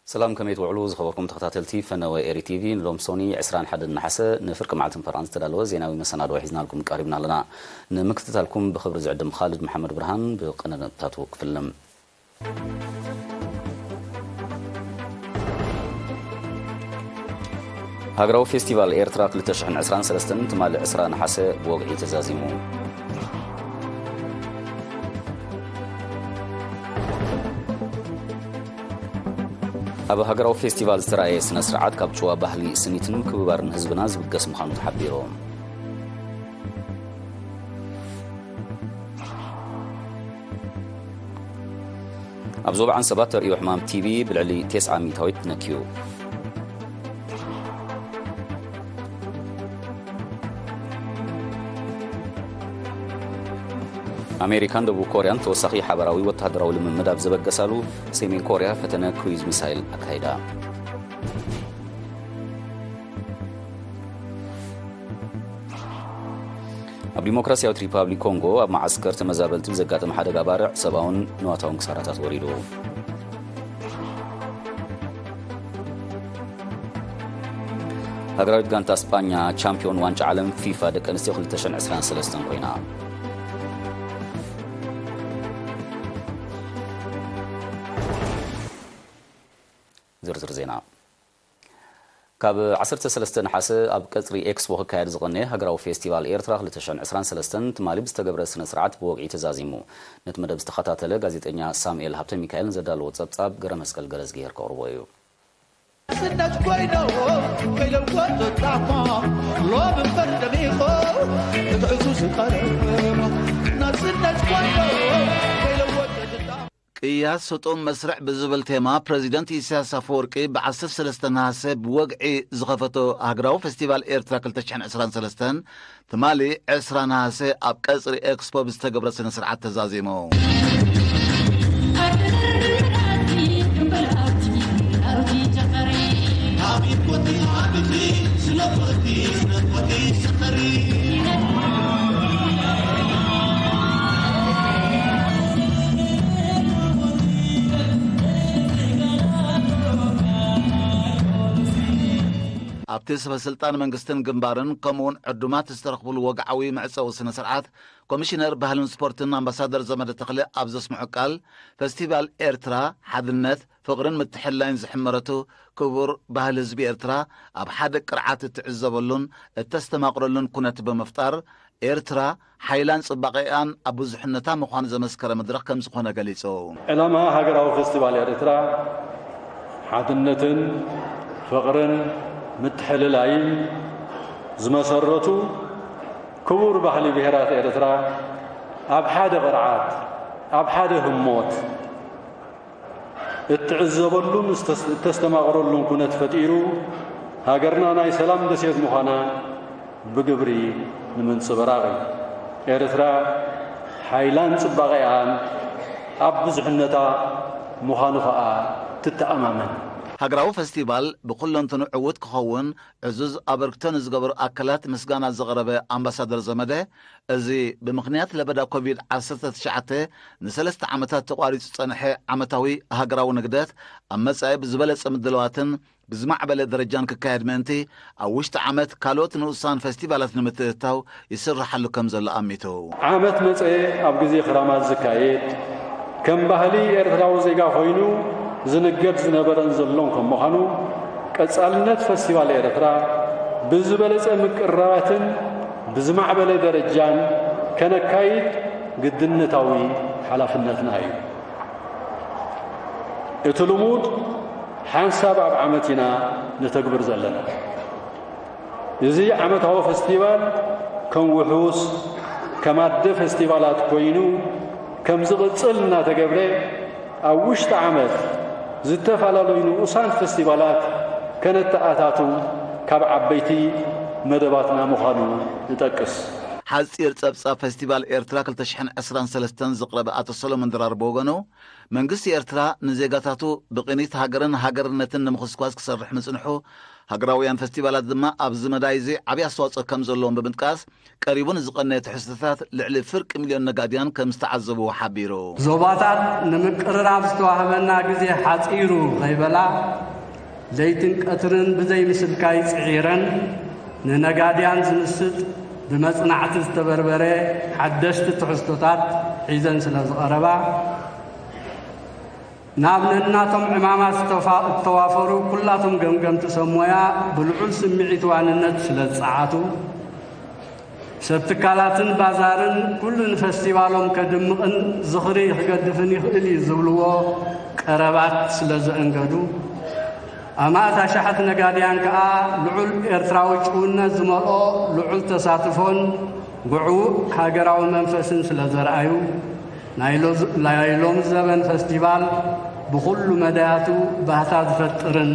سلام كميت وعلوز خبركم تخطاتلتي فنوى إيري تي في نلوم سوني عسران حد النحسة نفرق معتم فرانس تدالو زيناوي مساناد وحيزنا لكم قريبنا لنا نمكتتا لكم بخبر زعدم خالد محمد برهان بقناة تاتو كفلم هاجراو فيستيفال إيرتراك لتشحن عسران سلستن تمال عسران حسة بوقعي تزازيمو أبو هاجراو فيستيفال استرائي سنسرعات كابتشوا بحلي سنيتن كبارن هزبنا زبقس مخانو تحبيرهم أبزوب عن سباتر إيو حمام تي في بالعلي 900 نكيو أمريكان دبو كوريان توسخي حبراوي وتهدراو لمن مداب زبقسالو سيمين كوريا فتنا كرويز ميسايل أكايدا أب ديمقراطية ريبابليك كونغو أب معسكر تمزابلتو زقات محادقة بارع سباون نواتاون كساراتات وريدو هاجراويت غانتا اسبانيا تشامبيون وانش عالم فيفا دك انستيو 2023 كوينا زرزر زينا كاب 13 نحاسه اب قصري اكسبو كايد زغني هاجراو فيستيفال ايرتراخ 2023 تمالي بستغبر سنه سرعت بوقعي تزازيمو نتمدب استخاتاتله غازيطኛ ساميل هابته ميكائيل زدالو تصاب غره مسقل غرزغي هركو ربويو سنت كوينو كيلو كنت تعمى لو بفرد ميخو تعزو سقرم نسنت كوينو كيلو كنت قياس سطوم مسرع بزبل تيما بريزيدنت إسياس أفورقي بعصر سلستان هاسب وقعي زغفتو هاجراو فستيفال إيرترا كل تشحن عسران سلستان تمالي عسران هاسي أب كسري إكسبو بستقبر سنة سرعات تزازيمو أبتس بسلطان منقستن جنبارن كمون عدومات استرقبوا الوقعوي مع سنة سرعات كوميشنر بهالون سبورتن أمباسادر زمد التقلي أبزس معقال فستيفال إيرترا حذنت فقرن متحلين زحمرته كبر بهالزبي إيرترا أب حدك قرعات تعزبلون التستماقرلون كنت بمفتار إيرترا حيلان صباقيان أبو زحنتا مخوان زمسكر مدرق كم سخونا قليسو إلما هاجراو فستيفال إيرترا حذنتن فقرن متحللاي زمسرتو كبور بحلي بهرات إيرترا أب حدا قرعات أب حدا هموت اتعزبلون تستماغرلون كنت فتيرو هاجرنا ناي سلام دسيت مخانا بقبري من صبراغي إيرترا حيلان صباغيان أب زحنتا مخانو فقا تتأمامن هاجراو فستيفال بكلن تنعود كخون عزوز أبركتن زقبر أكلات مسجانا زغربة أمباسادر زمده أزي بمقنيات لبدا كوفيد 19 نسلست عمتات تقارير صنحة عمتاوي هاجراو نقدات أما صعب زبالة مدلواتن بزمع بلا درجان ككاهد منتي أوشت عمت كالوت نوصان فستيفالات نمتتاو يسر حلو كمزل أميتو عمت مسعي أبقزي خرامات زكايت كم بهلي إرتراو زيقا خوينو زنقد زنبرن زلون كم مخانو كتسالنت فستيفال إيرترا بزبلة مقرباتن بزمع بلا درجان كنكايد قدنتاوي حلافنتنا ايو اتلمود حنساب اب عمتنا نتكبر زلنا يزي عمتاو فستيفال كم وحوس كماد فستيفالات كوينو كم زغصلنا تقبره اوشت عمت زتفالالوينو أسان فستيفالات كانت تأتاتو كاب عبيتي مدباتنا مخانو نتكس حصير صبصا فستيفال إيرترا كلتشحن 23 زقرب أتو سولومون درار بوغنو منغست إيرترا نزيغاتاتو بقينيت هاجرنتن نمخسكواس كسرح مصنحو هاجراويان فستيفالات دما أبز مدايزي عبي أصوات كم زلون ببنتقاس قريبون زقنة حسثات لعل فرق مليون نقاديان كمستعذبوا حبيرو زوباتات نمقرراب استوهبنا غزي حصيرو خيبلا زيتن قطرن بزي مسل كايص عيرن ننقاديان زمسط بمصنعت استبربره حدشت تحستوتات حيزن سلازقربا نابنناتهم عمامات التوافروا كلاتهم قمقم تسمويا بالعل سمعيت وعننت سلازعاتو سبتكالاتن بازارن كل فستيفالهم كدمقن زخري يقدفن يخلي زبلوه قربات سلازنقدو أما تشحت نقاديان كا لعل إرتراوج قلنا زملو لعل تساتفون قعو هاقراو منفسن سلازرعيو نايلوم زمن فستيفال بكل مداياتو بهتاد فترن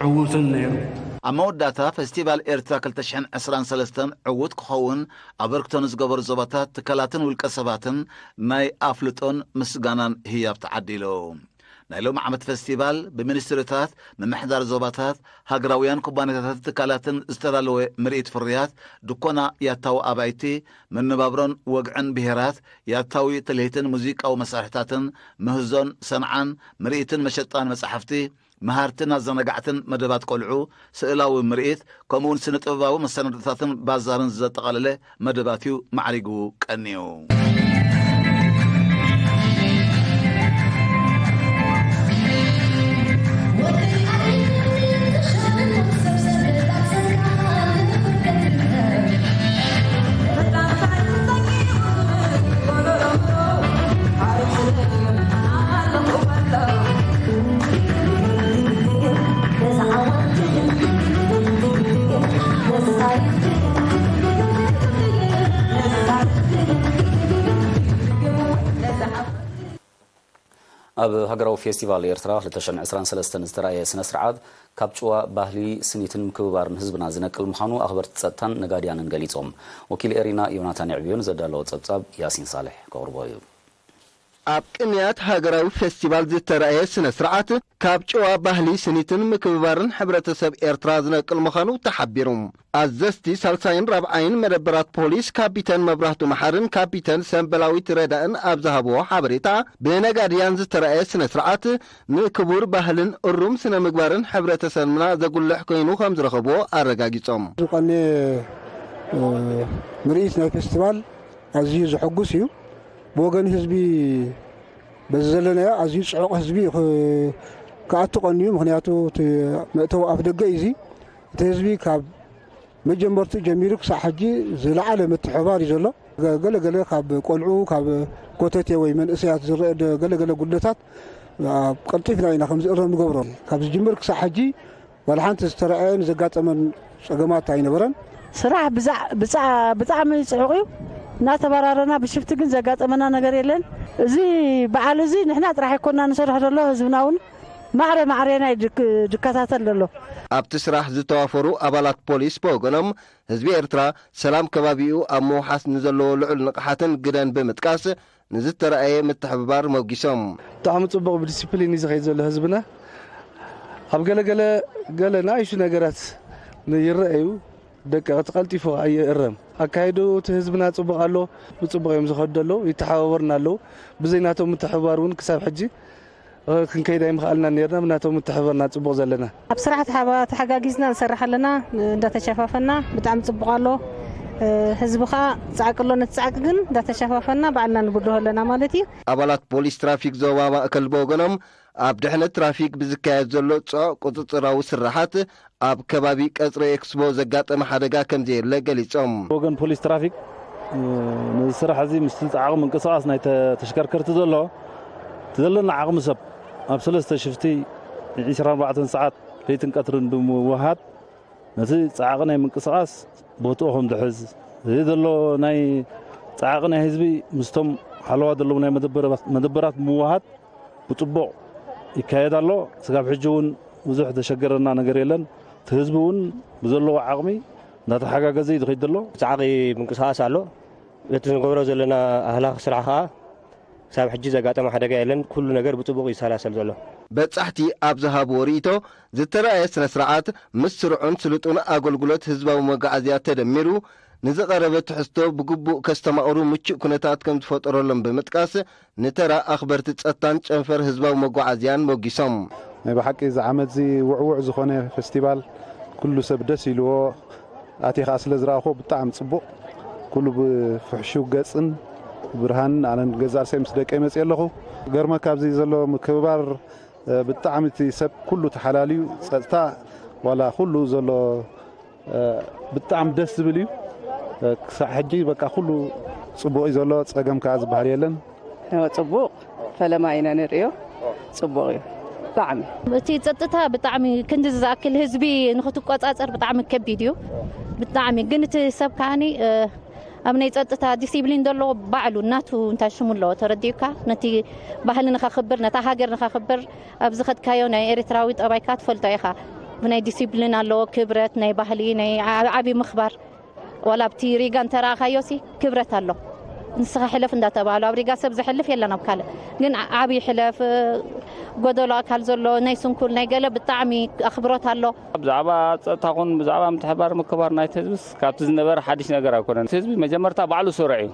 عوتن نيرو أما وداتا فستيفال إيرترا كلتشحن 23 عود كخون أبركتون زقبر زبطات تكالاتن والكسباتن ناي أفلتون مسقانان هي بتعديلو نايلوم عمت فستيفال بمنستريتات من محضر زوباتات هاقراويان كوبانيتات تكالاتن استرالوه مريت فريات دكونا ياتاو أبايتي من نبابرون وقعن بهيرات ياتاوي تلهيتن موزيك أو مسارحتاتن مهزون سمعان مريتن مشطان مساحفتي مهارتنا زنقعتن مدبات قلعو سئلاو مريت كومون سنطباو مساندتاتن بازارن زتقالله مدباتيو معريقو كأنيو أب هاجراو فيستيفال إيرترا لتشن 23 استرايا سنة سرعات كابتشوا باهلي سنيتن مكبارن حزبنا زنقل مخانو أخبرت ستان نقاديان نقاليتهم وكيل إرينا يوناتان عبيون زدالو تبتاب ياسين صالح كوربويو أب كميات هاجراو فيستيفال زترايا سنة سرعات كابتشوا باهلي سنيتن مكبارن حبرت سب إيرترا زنقل مخانو تحبيرهم أزستي سالساين رابعين مدبرات بوليس كابيتان مبرهتو محارن كابيتان سنبلاوي تردان أبزهبو حبريتا بينغاديان زترأي سنة سرعات نكبور بهلن الروم سنة مقبارن حبرت سنمنا زقول لحكوينو خمز رخبو أرقاقيتهم زقاني مرئيسنا فيستيفال عزيز حقوسيو بوغن حزبي بزلنا عزيز عق حزبي كأتقنيو مخنياتو مأتو أفدقائزي تحزبي كاب مجمرت جميرك صحجي زلعله متحبار يزلا قال كاب قلعو كاب كوتتي وي من اسيات زرد قال قدتات قلطيفنا هنا خمس ارم غبرن كاب جميرك صحجي ولا حنت استرعين زقاطمن صقمات اينبرن صراحه بصع من صعقيو ناتبرارنا بشفت ግን زقاطمنا ነገር የለን እዚ በዓል እዚ ንሕና ጥራሕ ይኮንና ንሰርሕ ዘሎ ህዝብናውን معرينا دكاتات لله أبت سراح زتوافروا أبالات بوليس بوغنم حزب إيرترا سلام كبابيو أمو حاس نزلو لعل نقحاتن قدان بمتكاس نزت رأي متحبار موقسهم تعمل صبغ بديسيبلين يزغي زل حزبنا أب قال نايش نقرات يرأيو دقة قلتيفو أي إرم أكايدو تحزبنا صبغ له بصبغ يوم زخدلو يتحاورنا له بزيناتهم متحبارون كساب حجي كن كيدا يمخالنا نيرنا مناتهم متحبرنا صبغ زلنا بصراحه تحقاقيزنا نسرح لنا اندتشفافنا بتعم صبغ له حزبخا صعقلو نتصعق ግን اندتشفافنا بعلنا نقدو لنا مالتي أبالات بوليس ترافيك زوبابا أكل بوغنم أب دحنا ترافيك بزكاية زلو قطراو سرحات أب كبابي قصر إكسبو زقاط محادقا كم زي لقليصهم وغن بوليس ترافيك نسرح زي مستلعق من قصاص ناي تشكركرت زلو تدلنا عقم سب أبسلست شفتي 24 ساعات ليتن قطرن بموهات نتي صعقنا من قصاص بوتوهم دحز يدلو ناي صعقنا حزبي مستم حلوا دلو ناي مدبرات موهات بطبق يكايدالو سغاب حجون وزح تشجرنا ነገር የለን ህዝቡን بزلو عقمي እንዳተሓጋገዘ እዩ ዝኸይድ ዘሎ ፃዕቂ ምንቅስቃስ ኣሎ እቲ ንገብሮ ዘለና ኣህላኽ ስራሕ ከዓ ሳብ ሕጂ ዘጋጠመ ሓደጋ የለን ኩሉ ነገር ብፅቡቅ ይሰላሰል ዘሎ በጻሕቲ ኣብ ዝሃብዎ ርእቶ ዝተረኣየ ስነ ስርዓት ምስ ስርዑን ስልጡን ኣገልግሎት ህዝባዊ መጓዓዝያ ተደሚሩ ንዝቐረበ ትሕዝቶ ብግቡእ ከስተማቕሩ ምቹእ ኩነታት ከም ዝፈጠረሎም ብምጥቃስ ንተራ ኣኽበርቲ ጸጥታን ጨንፈር ህዝባዊ መጓዓዝያን ሞጊሶም ናይ ብሓቂ እዚ ዓመት እዚ ውዕውዕ ዝኾነ ፌስቲቫል ኩሉ ሰብ ደስ ኢልዎ ኣቲኻ ስለ ዝረኣኾ ብጣዕሚ ጽቡቕ ኩሉ ብፍሕሹ ገጽን ብርሃን ኣነ ገዛርሰይ ምስ ደቀ መፅእ ኣለኹ ገርመ ካብዚ ዘሎ ምክብባር ብጣዕሚ እቲ ሰብ ኩሉ ተሓላልዩ ጸጥታ ዋላ ኩሉ ዘሎ ብጣዕሚ ደስ ዝብል እዩ ክሳብ ሕጂ በቃ ኩሉ ጽቡቕ እዩ ዘሎ ፀገም ከዓ ዝበሃል የለን ጽቡቕ ፈለማ ኢና ንሪኦ ጽቡቕ እዩ ብጣዕሚ እቲ ጸጥታ ብጣዕሚ ክንዲ ዝኣክል ህዝቢ ንኽትቆጻጸር ብጣዕሚ ከቢድ እዩ ብጣዕሚ ግን እቲ ሰብ ከዓኒ ኣብ ናይ ጸጥታ ዲሲፕሊን ዘሎ ባዕሉ እናቱ እንታይ ሽሙ ኣለዎ ተረዲኡካ ነቲ ባህሊ ንኸኽብር ነታ ሃገር ንኸኽብር ኣብ ዝኸድካዮ ናይ ኤርትራዊ ጠባይካ ትፈልጦ ኢኻ ብናይ ዲሲፕሊን ኣለዎ ክብረት ናይ ባህሊ ናይ ዓብዪ ምኽባር ወላ ኣብቲ ሪጋ እንተረኣኻዮሲ ክብረት ኣሎ ንስኻ ሕለፍ እንዳተባሃሉ ኣብ ሪጋ ሰብ ዝሕልፍ የለን ኣብ ካልእ ግን ዓብዪ ሕለፍ ጎደሎ ኣካል ዘሎ ናይ ስንኩል ናይ ገለ ብጣዕሚ ኣኽብሮት ኣሎ ብዛዕባ ፀጥታ ኹን ብዛዕባ ምትሕባር ምክባር ናይቲ ህዝብስ ካብቲ ዝነበረ ሓድሽ ነገር ኣይኮነን እቲ ህዝቢ መጀመርታ ባዕሉ ስሩዕ እዩ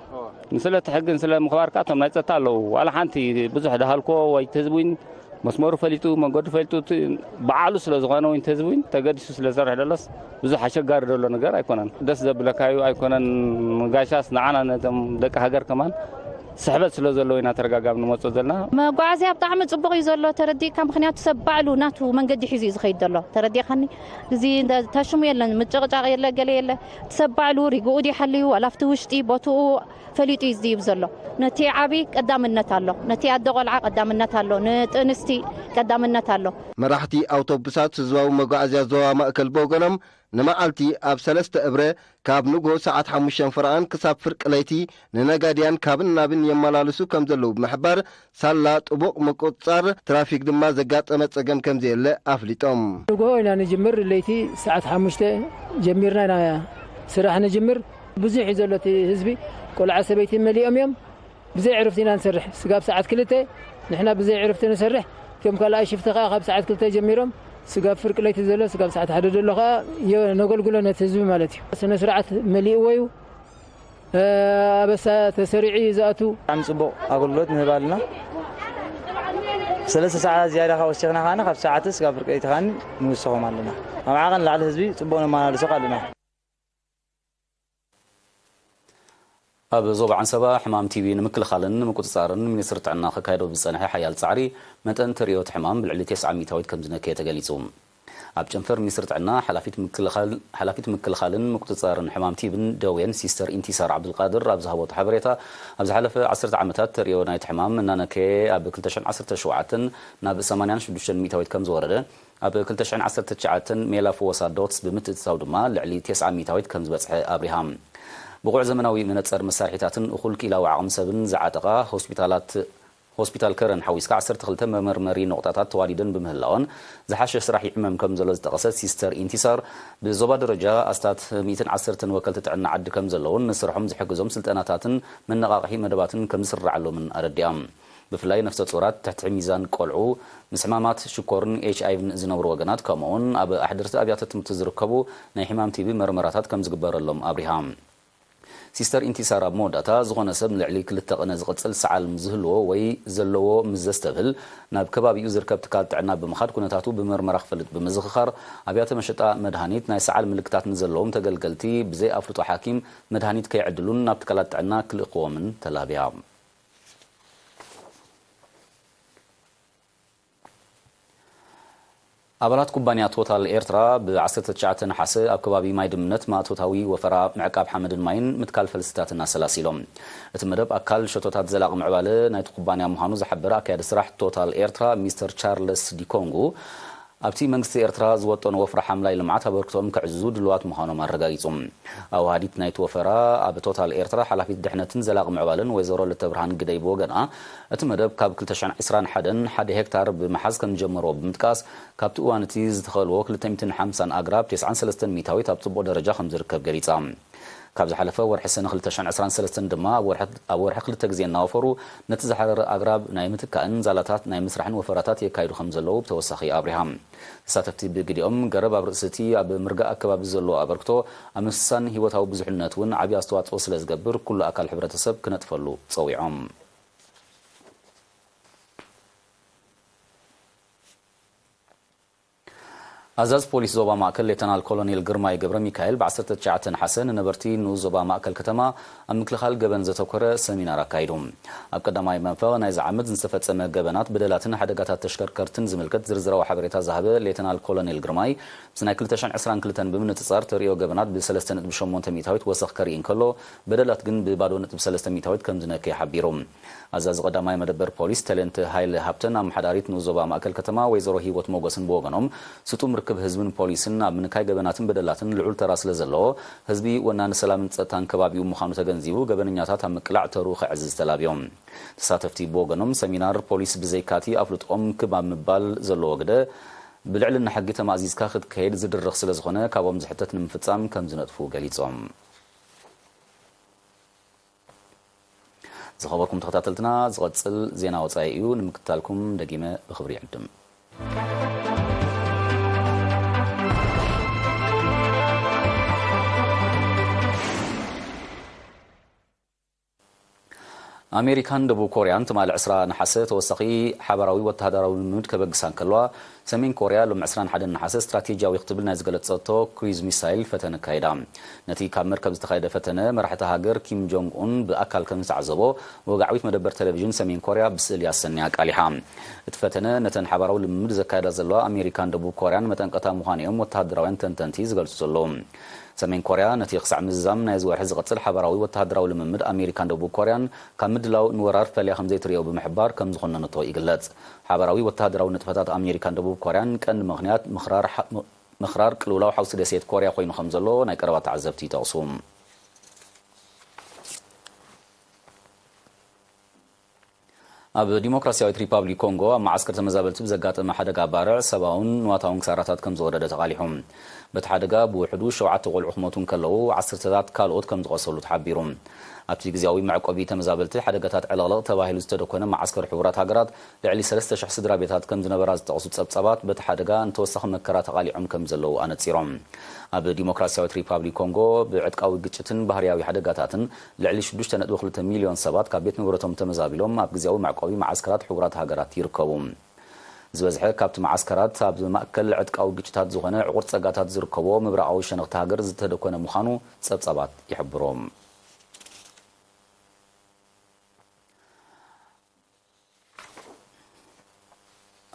ንስለ ትሕግን ስለ ምኽባር ከዓ እቶም ናይ ፀጥታ ኣለዉ ዋላ ሓንቲ ብዙሕ ዳሃልኮ ወይ እቲ ህዝቢ መስመሩ ፈሊጡ መንገዱ ፈሊጡ ባዕሉ ስለ ዝኾነ ወይ እቲ ህዝቢ ተገዲሱ ስለ ዝሰርሕ ደሎስ ብዙሕ ኣሸጋሪ ደሎ ነገር ኣይኮነን ደስ ዘብለካዩ ኣይኮነን ጋሻስ ንዓና ነቶም ደቂ ሃገር ከማን ስሕበት ስለ ዘለዎ ኢና ተረጋጋም ንመፅኦ ዘለና መጓዓዝያ ብጣዕሚ ጽቡቕ እዩ ዘሎ ተረዲእካ ምክንያቱ ሰብ ባዕሉ ናቱ መንገዲ ሒዙ እዩ ዝኸይድ ዘሎ ተረዲእኻኒ እዚ ተሽሙ የለን ምጭቕጫቕ የለ ገለ የለ ሰብ ባዕሉ ሪግኡ ዲሓልዩ ዋላፍቲ ውሽጢ ቦትኡ ፈሊጡ እዩ ዝድይብ ዘሎ ነቲ ዓብዪ ቀዳምነት ኣሎ ነቲ ኣደ ቆልዓ ቀዳምነት ኣሎ ንጥንስቲ ቀዳምነት ኣሎ መራሕቲ ኣውቶቡሳት ህዝባዊ መጓዓዝያ ዞባ ማእከል በወገኖም ንመዓልቲ ኣብ 3 እብረ ካብ ንጎ ሰዓት 5 ፍርኣን ክሳብ ፍርቂ ለይቲ ንነጋድያን ካብን ናብን የመላልሱ ከም ዘለዉ ብምሕባር ሳላ ጥቡቕ ምቁፅጻር ትራፊክ ድማ ዘጋጠመ ፀገም ከም ዘየለ ኣፍሊጦም ንጎ ኢና ንጅምር ለይቲ ሰዓት 5 ጀሚርና ኢና ስራሕ ንጅምር ብዙሕ እዩ ዘሎ እቲ ህዝቢ ቆልዓ ሰበይቲ መሊኦም እዮም ብዘይ ዕረፍቲ ኢና ንሰርሕ ስጋብ ሰዓት 2 ንሕና ብዘይ ዕረፍቲ ንሰርሕ ከም ካልኣይ ሽፍቲ ከዓ ካብ ሰዓት 2 ጀሚሮም ስጋብ ፍርቂ ለይቲ ዘሎ ስጋብ ሰዓት 1 ዘሎ ከዓ ነገልግሎ ነቲ ህዝቢ ማለት እዩ ስነ ስርዓት መሊእዎ እዩ ኣበሳ ተሰሪዒ ዝኣቱ ብጣዕሚ ጽቡቕ ኣገልግሎት ንህብ ኣለና 3 ሰዓት ዝያዳ ካብ ወሲኽና ኸዓነ ካብ ሰዓት ስጋብ ፍርቂ ለይቲ ኸዓኒ ንውስኾም ኣለና ኣብ ዓቐን ላዕሊ ህዝቢ ጽቡቕ ነመላልሶ ኣለና ኣብ ዞባ ዓንሰባ ሕማም ቲቪ ንምክልኻልን ንምቁፅጻርን ሚኒስትሪ ጥዕና ከካይዶ ብዝጸንሐ ሓያል ጻዕሪ መጠን ትርኢዮት ሕማም ብልዕሊ 9 ሚታዊት ከም ዝነከየ ተገሊጹ ኣብ ጨንፈር ሚኒስትሪ ጥዕና ሓላፊት ምክልኻልን ምቁፅጻርን ሕማም ቲቪን ደዌን ሲስተር ኢንቲሳር ዓብዱልቃድር ኣብ ዝሃቦት ሓበሬታ ኣብ ዝሓለፈ 10 ዓመታት ትርኢዮ ናይቲ ሕማም እናነከየ ኣብ 2017 ናብ 86 ሚታዊት ከም ዝወረደ ኣብ 2019 ሜላፎሳ ዶትስ ብምትእትታው ድማ ልዕሊ 9 ሚታዊት ከም ዝበፅሐ ኣብሪሃም ብቑዕ ዘመናዊ መነፀር መሳርሒታትን እኹል ኪላዊ ዓቕሚ ሰብን ዝዓጠቓ ሆስፒታል ከረን ሓዊስካ 12 መመርመሪ ነቑጣታት ተዋዲደን ብምህላወን ዝሓሸ ስራሕ ይዕመም ከም ዘሎ ዝጠቐሰት ሲስተር ኢንቲሳር ብዞባ ደረጃ ኣስታት 110 ወከልቲ ጥዕና ዓዲ ከም ዘለውን ንስርሖም ዝሕግዞም ስልጠናታትን መነቓቕሒ መደባትን ከም ዝስራዓሎምን ኣረዲኦም ብፍላይ ነፍሰ ጡራት ትሕቲ ሚዛን ቆልዑ ምስ ሕማማት ሽኮርን HIV ዝነብሩ ወገናት ከምኡውን ኣብ ኣሕድርቲ ኣብያተ ትምህርቲ ዝርከቡ ናይ ሕማም ቲቪ መርመራታት ከም ዝግበረሎም ኣብሪሃም ሲስተር ኢንቲሳር ኣብ መወዳእታ ዝኾነ ሰብ ልዕሊ 2 ቀነ ዝቕፅል ሰዓል ዝህልዎ ወይ ዘለዎ ምዘስተብል ናብ ከባቢኡ ዝርከብ ትካል ጥዕና ብምኻድ ኩነታቱ ብምርመራ ክፈልጥ ብምዝኽኻር ኣብያተ መሸጣ መድሃኒት ናይ ሰዓል ምልክታት ንዘለዎም ተገልገልቲ ብዘይ ኣፍልጦ ሓኪም መድሃኒት ከይዕድሉን ናብ ትካላት ጥዕና ክልእኽዎምን ተላብያ ኣባላት ኩባንያ ቶታል ኤርትራ ብ19 ነሓሰ ኣብ ከባቢ ማይ ድምነት ማእቶታዊ ወፈራ ምዕቃብ ሓመድን ማይን ምትካል ፈልስታትን ኣሰላሲሎም እቲ መደብ ኣካል ሸቶታት ዘላቒ ምዕባለ ናይቲ ኩባንያ ምዃኑ ዝሓበረ ኣካያዲ ስራሕ ቶታል ኤርትራ ሚስተር ቻርልስ ዲኮንጉ ኣብቲ መንግስቲ ኤርትራ ዝወጠኑ ወፍራ ሓምላይ ልምዓት ኣበርክቶም ክዕዝዙ ድልዋት ምዃኖም ኣረጋጊጾም ኣዋሃዲት ናይቲ ወፈራ ኣብ ቶታል ኤርትራ ሓላፊት ድሕነትን ዘላቒ ምዕባልን ወይዘሮ ለተብርሃን ግደይ ብወገና እቲ መደብ ካብ 2021 ሓደ ሄክታር ብምሓዝ ከም ጀመሮ ብምጥቃስ ካብቲ እዋን እቲ ዝተኸልዎ 250 ኣግራብ 93 ሚታዊት ኣብ ጽቡቕ ደረጃ ከም ዝርከብ ገሊጻ ካብ ዝሓለፈ ወርሒ ሰነ 2023 ድማ ኣብ ወርሒ 2 ግዜ እናወፈሩ ነቲ ዝሓረረ ኣግራብ ናይ ምትካእን ዛላታት ናይ ምስራሕን ወፈራታት የካይዱ ከም ዘለዉ ብተወሳኺ ኣብሪሃም ተሳተፍቲ ብግዲኦም ገረብ ኣብ ርእስቲ ኣብ ምርጋእ ኣከባቢ ዘለዎ ኣበርክቶ ኣብ ምስሳን ሂወታዊ ብዙሕነት እውን ዓብዪ ኣስተዋፅኦ ስለ ዝገብር ኩሉ ኣካል ሕብረተሰብ ክነጥፈሉ ፀዊዖም ኣዛዝ ፖሊስ ዞባ ማእከል ሌተናል ኮሎኔል ግርማይ ገብረ ሚካኤል ብ19 ሓሰን ነበርቲ ንኡስ ዞባ ማእከል ከተማ ኣብ ምክልኻል ገበን ዘተኮረ ሰሚናር ኣካይዱ ኣብ ቀዳማይ መንፈቕ ናይ ዝዓመት ዝተፈጸመ ገበናት በደላትን ሓደጋታት ተሽከርከርትን ዝምልከት ዝርዝራዊ ሓበሬታ ዝሃበ ሌተናል ኮሎኔል ግርማይ ብናይ 2022 ብምንጽጻር ተሪኦ ገበናት ብ3.8 ሚታዊት ወሰኽ ከርኢ እንከሎ በደላት ግን ብ0.3 ሚታዊት ከም ዝነከየ ሓቢሩ ኣዛዝ ቀዳማይ መደበር ፖሊስ ተለንት ሃይለ ሃብተን ኣመሓዳሪት ንኡስ ዞባ ማእከል ከተማ ወይዘሮ ሂወት ሞገስን ብወገኖም ስጡም ርክብ ህዝብን ፖሊስን ኣብ ምንካይ ገበናትን በደላትን ልዑል ተራ ስለ ዘለዎ ህዝቢ ወናኒ ሰላምን ጸጥታን ከባቢኡ ምዃኑ ተገንዚቡ ገበነኛታት ኣብ ምቅላዕ ተሩ ክዕዝዝ ተላብዮም ተሳተፍቲ ብወገኖም ሰሚናር ፖሊስ ብዘይካቲ ኣፍልጦም ክባብ ምባል ዘለዎ ግደ ብልዕልና ሕጊ ተማእዚዝካ ክትከይድ ዝድርኽ ስለ ዝኾነ ካብኦም ዝሕተት ንምፍጻም ከም ዝነጥፉ ገሊጾም ዝኸበርኩም ተኸታተልትና ዝቐጽል ዜና ወጻኢ እዩ ንምክትታልኩም ደጊመ ብኽብሪ ይዕድም ኣሜሪካን ደቡብ ኮርያን ትማል 20 ነሓሰ ተወሳኺ ሓበራዊ ወተሃደራዊ ልምምድ ከበግሳን ከለዋ ሰሜን ኮርያ ሎም 21 ነሓሰ ስትራቴጂያዊ ክትብል ናይ ዝገለጸቶ ክሩዝ ሚሳይል ፈተነ ካይዳ ነቲ ካብ መርከብ ዝተኻየደ ፈተነ መራሕቲ ሃገር ኪም ጆንግ ኡን ብኣካል ከም ዝተዓዘቦ ወጋዓዊት መደበር ቴሌቪዥን ሰሜን ኮርያ ብስእሊ ኣሰንያ ቃሊሓ እቲ ፈተነ ነተን ሓበራዊ ልምምድ ዘካየዳ ዘለዋ ኣሜሪካን ደቡብ ኮርያን መጠንቀታ ምዃኖም ወተሃደራውያን ተንተንቲ ዝገልጹ ዘለዉ ሰሜን ኮርያ ነቲ ክሳዕ ምዛም ናይ ዝወርሒ ዝቐጽል ሓበራዊ ወተሃደራዊ ልምምድ ኣሜሪካን ደቡብ ኮርያን ካብ ምድላው ንወራር ፈለያ ከም ዘይትሪኦ ብምሕባር ከም ዝኾነነቶ ይግለጽ ሓበራዊ ወተሃደራዊ ንጥፈታት ኣሜሪካን ደቡብ ኮርያን ቀንዲ ምኽንያት ምኽራር ቅልውላው ሓውሲ ደሴት ኮርያ ኮይኑ ከም ዘሎ ናይ ቀረባ ተዓዘብቲ ይጠቕሱ ኣብ ዲሞክራሲያዊት ሪፓብሊክ ኮንጎ ኣብ ማዓስከር ተመዛበልቲ ብዘጋጠመ ሓደጋ ባርዕ ሰብኣውን ንዋታውን ክሳራታት ከም ዝወረደ ተቓሊሑ በቲ ሓደጋ ብውሕዱ 7 ቆልዑ ክሞቱ ከለዉ 10ታት ካልኦት ከም ዝቆሰሉ ተሓቢሩ ኣብቲ ግዜያዊ መዕቆቢ ተመዛበልቲ ሓደጋታት ዕለቕለቕ ተባሂሉ ዝተደኮነ ማዓስከር ሕቡራት ሃገራት ልዕሊ 3000 ስድራ ቤታት ከም ዝነበራ ዝጠቕሱ ጸብጻባት በቲ ሓደጋ እንተወሳኺ መከራ ተቓሊዖም ከም ዘለዉ ኣነጺሮም ኣብ ዲሞክራሲያዊት ሪፓብሊክ ኮንጎ ብዕጥቃዊ ግጭትን ባህርያዊ ሓደጋታትን ልዕሊ 6.2 ሚልዮን ሰባት ካብ ቤት ንብረቶም ተመዛቢሎም ኣብ ግዜያዊ መዕቆቢ ማዓስከራት ሕቡራት ሃገራት ይርከቡ ዝበዝሐ ካብቲ ማዓስከራት ኣብ ማእከል ዕጥቃዊ ግጭታት ዝኾነ ዕቑር ጸጋታት ዝርከቦ ምብራቃዊ ሸነኽቲ ሃገር ዝተደኮነ ምዃኑ ጸብጻባት ይሕብሮም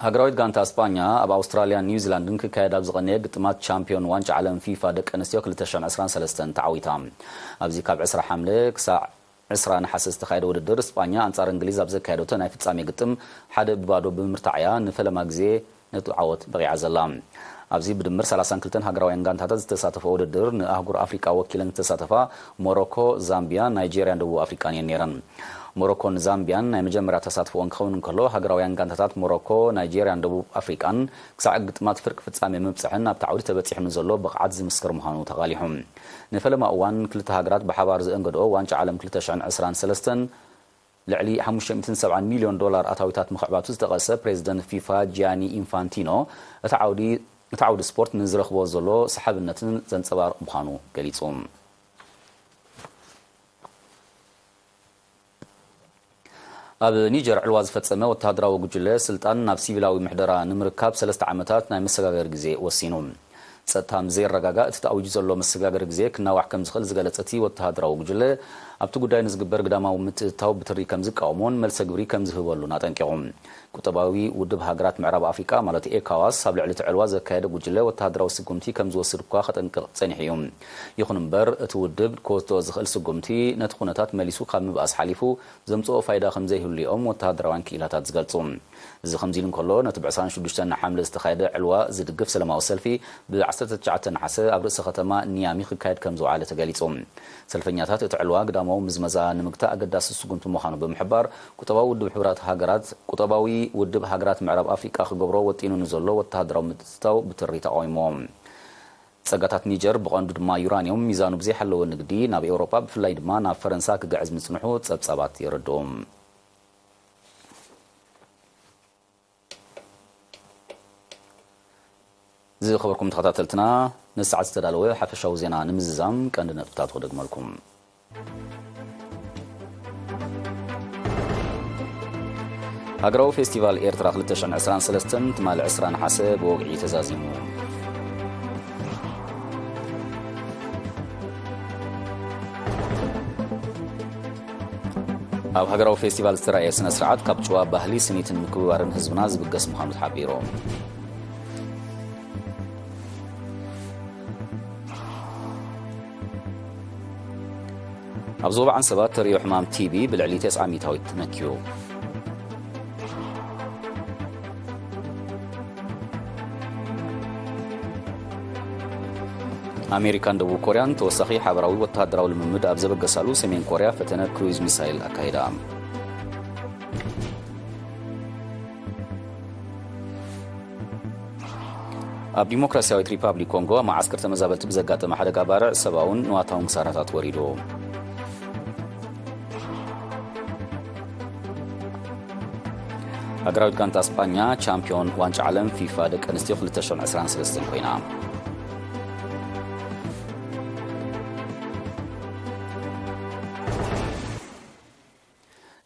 ሃገራዊት ጋንታ እስጳኛ ኣብ ኣውስትራልያን ኒውዚላንድን ክካየድ ኣብ ዝቐነየ ግጥማት ቻምፒዮን ዋንጫ ዓለም ፊፋ ደቂ ኣንስትዮ 2023 ተዓዊታ ኣብዚ ካብ 20 ሓምለ ክሳዕ 20 ነሓሰ ዝተኻየደ ውድድር እስጳኛ ኣንጻር እንግሊዝ ኣብ ዘካየደቶ ናይ ፍጻሜ ግጥም 1-0 ብምርታዕያ ንፈለማ ግዜ ነቲ ዓወት በቂዓ ዘላ ኣብዚ ብድምር 32 ሃገራውያን ጋንታታት ዝተሳተፈ ውድድር ንኣህጉር ኣፍሪቃ ወኪለን ዝተሳተፋ ሞሮኮ ዛምቢያ ናይጄርያን ደቡብ ኣፍሪቃን እየን ነይረን ሞሮኮን ዛምቢያን ናይ መጀመርያ ተሳትፎን ክኸውን እንከሎ ሃገራውያን ጋንታታት ሞሮኮ ናይጄርያን ደቡብ ኣፍሪቃን ክሳዕ ግጥማት ፍርቂ ፍጻሜ ምብፅሕን ኣብቲ ዓውዲ ተበፂሕኑ ዘሎ ብቕዓት ዝምስክር ምዃኑ ተቓሊሑ ንፈለማ እዋን ክልተ ሃገራት ብሓባር ዝእንገድኦ ዋንጫ ዓለም 2023 ልዕሊ 570 ሚልዮን ዶላር ኣታዊታት ምኽዕባቱ ዝተቐሰ ፕሬዚደንት ፊፋ ጂያኒ ኢንፋንቲኖ እቲ ዓውዲ ስፖርት ንዝረኽቦ ዘሎ ሰሓብነትን ዘንጸባርቕ ምዃኑ ገሊጹ ኣብ ኒጀር ዕልዋ ዝፈጸመ ወተሃደራዊ ጉጅለ ስልጣን ናብ ሲቪላዊ ምሕደራ ንምርካብ 3 ዓመታት ናይ መሰጋገር ግዜ ወሲኑ ጸጥታ ምዘይረጋጋእ እቲ ተኣውጅ ዘሎ መሰጋገር ግዜ ክናዋሕ ከም ዝኽእል ዝገለጸ እቲ ወተሃደራዊ ጉጅለ ኣብቲ ጉዳይ ንዝግበር ግዳማዊ ምትእትታው ብትሪ ከም ዝቃወሞን መልሰ ግብሪ ከም ዝህበሉን ኣጠንቂቖም ቁጠባዊ ውድብ ሃገራት ምዕራብ ኣፍሪቃ ማለት ኤካዋስ ኣብ ልዕሊ ዕልዋ ዘካየደ ጉጅለ ወተሃደራዊ ስጉምቲ ከም ዝወስድ እኳ ከጠንቅቕ ጸኒሑ እዩ ይኹን እምበር እቲ ውድብ ክወስዶ ዝኽእል ስጉምቲ ነቲ ኩነታት መሊሱ ካብ ምብኣስ ሓሊፉ ዘምጽኦ ፋይዳ ከም ዘይህልዮም ወተሃደራውያን ክኢላታት ዝገልጹ እዚ ከምዚ ኢሉ እንከሎ ነቲ ብ26 ሓምለ ዝተኻየደ ዕልዋ ዝድግፍ ሰላማዊ ሰልፊ ብ19 ናሓሰ ኣብ ርእሰ ከተማ ኒያሚ ክካየድ ከም ዝወዓለ ተገሊጹ ሰልፈኛታት እቲ ዕልዋ ግዳማዊ ምዝመዛ ንምግታእ ኣገዳሲ ስጉምቲ ምዃኑ ብምሕባር ቁጠባዊ ውድብ ሃገራት ምዕራብ ኣፍሪቃ ክገብሮ ወጢኑ ንዘሎ ወተሃደራዊ ምትእትታው ብትሪ ተቃዊሞም ጸጋታት ኒጀር ብቐንዱ ድማ ዩራኒየም ሚዛኑ ብዘይ ሓለወ ንግዲ ናብ ኤውሮፓ ብፍላይ ድማ ናብ ፈረንሳ ክጋዕዝ ምጽንሑ ጸብጻባት ይርድኦም زي خبركم تخطاتلتنا نسعد استدالوه حفشاو زينا نمززام كان نقطات خدقمالكم هاقراو فيستيفال إيرترا 2023 تمال 20 حسب وقعي تزازيمو أو هاقراو فيستيفال استرائي سنة سرعات كابتشوا باهلي سنيتن مكبارن هزبنا زبقس محمد حبيرو أبزوب عن سبات تريو حمام تي بي بالعلي 900 تنكيو أمريكان دبو كوريان توسخي حبراوي وتهدراو لممد أبزب قسالو سمين كوريا فتنة كرويز ميسايل أكايدا أب ديمقراسياويت ريبابليك كونغو مع عسكر تمزابلت بزقات محدقا بارع سباون نواتاون سارتات وريدو هاقراويت كانت اسبانيا چامبيون وانچ عالم فيفا دك انستيو 2023 ኮይና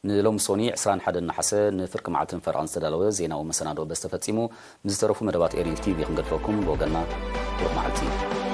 نلوم سوني 21 نحسه نفرق معلتن فرعان استدالوه زينا ومسنادو بستفتصيمو مزترفو مدبات اريل تي في خنقلفوكم بوغلنا معلتي